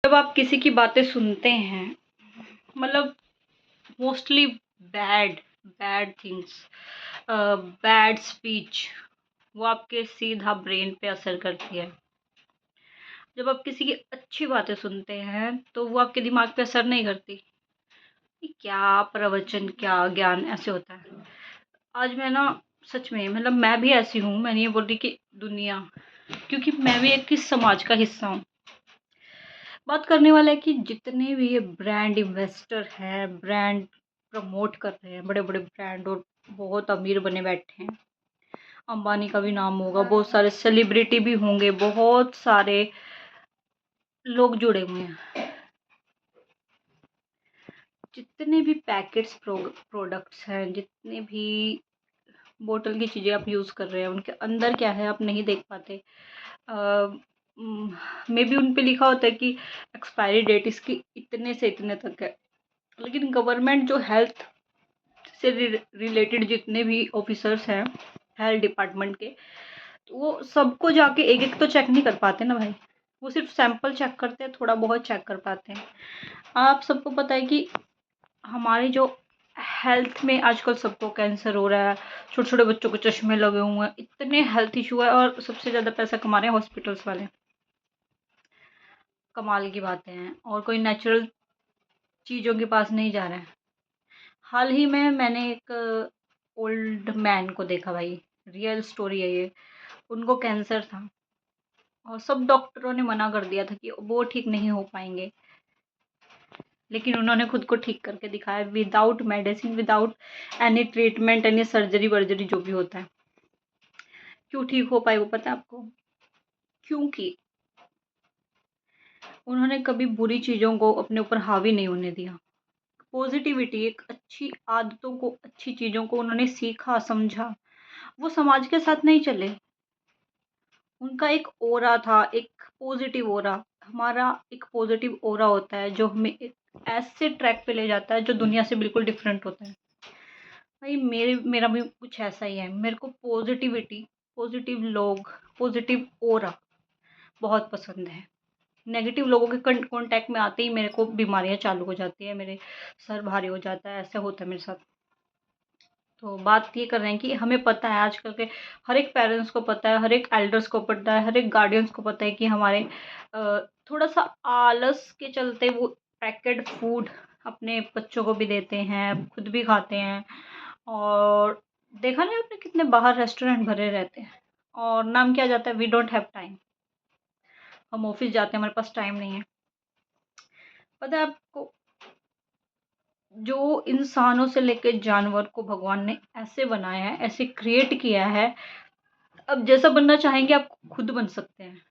जब आप किसी की बातें सुनते हैं, मतलब mostly bad bad things, bad speech, वो आपके सीधा ब्रेन पे असर करती है। जब आप किसी की अच्छी बातें सुनते हैं तो वो आपके दिमाग पे असर नहीं करती। ये क्या प्रवचन, क्या ज्ञान ऐसे होता है। आज मैं ना, सच में मतलब मैं भी ऐसी हूँ, मैं नहीं बोल रही कि दुनिया, क्योंकि मैं भी एक किस समाज का हिस्सा हूँ। बात करने वाला है कि जितने भी ये ब्रांड इन्वेस्टर हैं, ब्रांड प्रमोट कर रहे हैं, बड़े बड़े ब्रांड, और बहुत अमीर बने बैठे हैं। अंबानी का भी नाम होगा, बहुत सारे सेलिब्रिटी भी होंगे, बहुत सारे लोग जुड़े हुए हैं। जितने भी पैकेट्स प्रोडक्ट्स हैं, जितने भी बोतल की चीज़ें आप यूज़ कर रहे हैं, उनके अंदर क्या है आप नहीं देख पाते। मे बी उन पे लिखा होता है कि एक्सपायरी डेट इसकी इतने से इतने तक है, लेकिन गवर्नमेंट जो हेल्थ से रिलेटेड जितने भी ऑफिसर्स हैं हेल्थ डिपार्टमेंट के, तो वो सबको जाके एक एक तो चेक नहीं कर पाते ना भाई। वो सिर्फ सैंपल चेक करते हैं, थोड़ा बहुत चेक कर पाते हैं। आप सबको पता है कि हमारी जो हेल्थ में आजकल सबको कैंसर हो रहा है, छोटे छोटे बच्चों को चश्मे लगे हुए हैं, इतने हेल्थ इशू है, और सबसे ज़्यादा पैसा कमा रहे हैं हॉस्पिटल्स वाले। कमाल की बातें हैं, और कोई नेचुरल चीज़ों के पास नहीं जा रहा है। हाल ही में मैंने एक ओल्ड मैन को देखा भाई, रियल स्टोरी है ये। उनको कैंसर था और सब डॉक्टरों ने मना कर दिया था कि वो ठीक नहीं हो पाएंगे, लेकिन उन्होंने खुद को ठीक करके दिखाया, without medicine, without any treatment, any surgery वर्जरी जो भी होता है। क्यों ठीक हो पाए वो पता है आपको? क्योंकि उन्होंने कभी बुरी चीज़ों को अपने ऊपर हावी नहीं होने दिया। पॉजिटिविटी, एक अच्छी आदतों को, अच्छी चीज़ों को उन्होंने सीखा, समझा। वो समाज के साथ नहीं चले। उनका एक ऑरा था, एक पॉजिटिव ऑरा। हमारा एक पॉजिटिव ऑरा होता है जो हमें एक ऐसे ट्रैक पे ले जाता है जो दुनिया से बिल्कुल डिफरेंट होता है। भाई मेरा भी कुछ ऐसा ही है। मेरे को पॉजिटिविटी, पॉजिटिव लोग, पॉजिटिव ऑरा बहुत पसंद है। नेगेटिव लोगों के कांटेक्ट में आते ही मेरे को बीमारियां चालू हो जाती है, मेरे सर भारी हो जाता है, ऐसा होता है मेरे साथ। तो बात ये कर रहे हैं कि हमें पता है, आजकल के हर एक पेरेंट्स को पता है, हर एक एल्डर्स को पता है, हर एक गार्डियंस को पता है कि हमारे थोड़ा सा आलस के चलते वो पैकेट फूड अपने बच्चों को भी देते हैं, खुद भी खाते हैं। और देखा नहीं आपने कितने बाहर रेस्टोरेंट भरे रहते हैं, और नाम क्या जाता है, वी डोंट हैव टाइम। हम ऑफिस जाते हैं, हमारे पास टाइम नहीं है। पता है आपको, जो इंसानों से लेकर जानवर को भगवान ने ऐसे बनाया है, ऐसे क्रिएट किया है, अब जैसा बनना चाहेंगे आप खुद बन सकते हैं।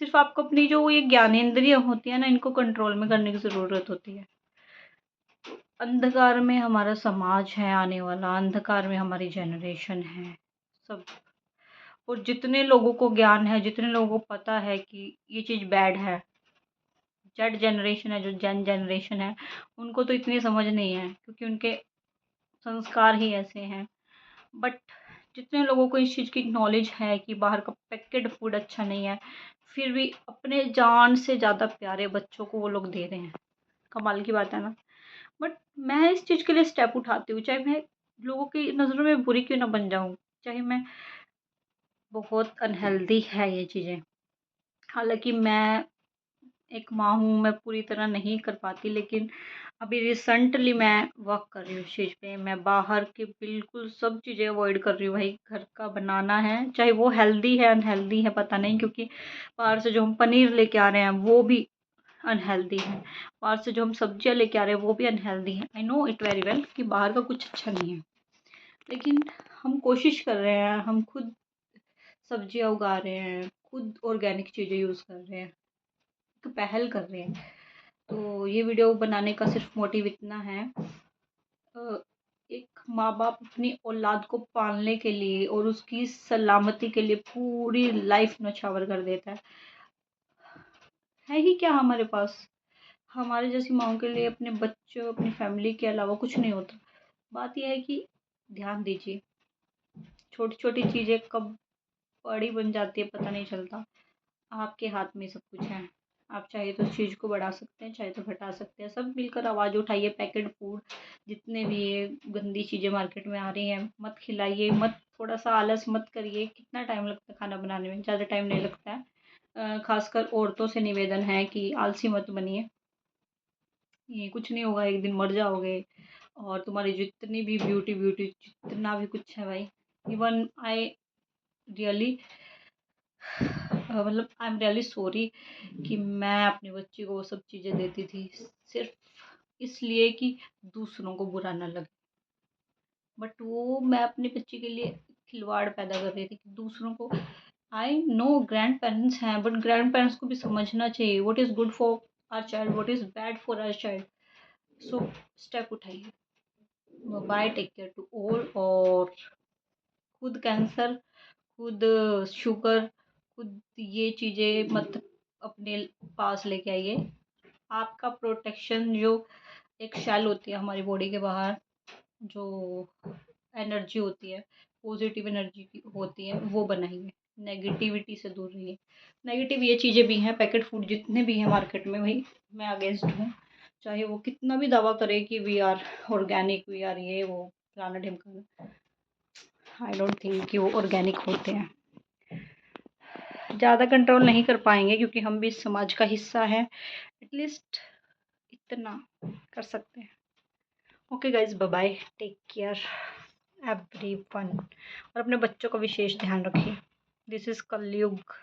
सिर्फ आपको अपनी जो ये ज्ञानेंद्रिय होती है ना, इनको कंट्रोल में करने की ज़रूरत होती है। अंधकार में हमारा समाज है आने वाला, अंधकार में हमारी जनरेशन है सब। और जितने लोगों को ज्ञान है, जितने लोगों को पता है कि ये चीज़ बैड है, जेड जनरेशन है, जो जेन जनरेशन है, उनको तो इतनी समझ नहीं है क्योंकि उनके संस्कार ही ऐसे हैं। बट जितने लोगों को इस चीज़ की नॉलेज है कि बाहर का पैकेट फूड अच्छा नहीं है, फिर भी अपने जान से ज़्यादा प्यारे बच्चों को वो लोग दे रहे हैं। कमाल की बात है ना। बट मैं इस चीज़ के लिए स्टेप उठाती हूँ, चाहे मैं लोगों की नज़रों में बुरी क्यों ना बन जाऊँ, चाहे मैं, बहुत अनहेल्दी है ये चीज़ें। हालांकि मैं एक माँ हूँ, मैं पूरी तरह नहीं कर पाती, लेकिन अभी रिसेंटली मैं वर्क कर रही हूँ इस चीज़ पे। मैं बाहर की बिल्कुल सब चीज़ें अवॉइड कर रही हूँ भाई। घर का बनाना है, चाहे वो हेल्दी है अनहेल्दी है पता नहीं, क्योंकि बाहर से जो हम पनीर लेके आ रहे हैं वो भी अनहेल्दी है, बाहर से जो हम सब्जियां लेके आ रहे हैं वो भी अनहेल्दी है। I know it very well कि बाहर का कुछ अच्छा नहीं है, लेकिन हम कोशिश कर रहे हैं, हम खुद सब्जियां उगा रहे हैं, खुद ऑर्गेनिक चीज़ें यूज़ कर रहे हैं, एक पहल कर रहे हैं। तो ये वीडियो बनाने का सिर्फ मोटिव इतना है, एक माँ बाप अपनी औलाद को पालने के लिए और उसकी सलामती के लिए पूरी लाइफ नछावर कर देता है ही क्या हमारे पास। हमारे जैसी माओ के लिए अपने बच्चों, अपनी फैमिली के अलावा कुछ नहीं होता। बात यह है कि ध्यान दीजिए, छोटी छोटी चीज़ें कब बड़ी बन जाती है पता नहीं चलता। आपके हाथ में सब कुछ है, आप चाहे तो उस चीज़ को बढ़ा सकते हैं, चाहे तो घटा सकते हैं। सब मिलकर आवाज़ उठाइए, पैकेट फूड जितने भी ये गंदी चीज़ें मार्केट में आ रही हैं मत खिलाइए, मत थोड़ा-सा आलस मत करिए। कितना टाइम लगता है खाना बनाने में? ज़्यादा टाइम नहीं लगता है। ख़ासकर औरतों से निवेदन है कि आलसी मत बनिए। ये कुछ नहीं होगा, एक दिन मर जाओगे और तुम्हारी जितनी भी ब्यूटी ब्यूटी जितना भी कुछ है भाई, इवन आई रियली मतलब आई एम रियली सॉरी कि मैं अपनी बच्ची को वो सब चीज़ें देती थी सिर्फ इसलिए कि दूसरों को बुरा ना लगे। बट वो मैं अपनी बच्ची के लिए खिलवाड़ पैदा कर रही थी कि दूसरों को। आई नो ग्रैंड पेरेंट्स हैं, बट ग्रैंड पेरेंट्स को भी समझना चाहिए what is good for our child, what is bad for our child. So step उठाइए। Bye, take care to all. और खुद कैंसर, खुद शुगर, खुद ये चीज़ें मत अपने पास लेके आइए। आपका प्रोटेक्शन जो एक शेल होती है हमारी बॉडी के बाहर, जो एनर्जी होती है, पॉजिटिव एनर्जी की होती है, वो बनाइए। नेगेटिविटी से दूर रहिए। नेगेटिव ये चीज़ें भी हैं, पैकेट फूड जितने भी हैं मार्केट में, भाई मैं अगेंस्ट हूँ। चाहे वो कितना भी दावा करे कि we are organic, we are ये वो फलाना ढिमकाना, आई डोंट थिंक कि वो ऑर्गेनिक होते हैं। ज़्यादा कंट्रोल नहीं कर पाएंगे क्योंकि हम भी इस समाज का हिस्सा है। एटलीस्ट इतना कर सकते हैं। Okay guys, bye bye, take care everyone. और अपने बच्चों का विशेष ध्यान रखिए। दिस इज़ कलयुग।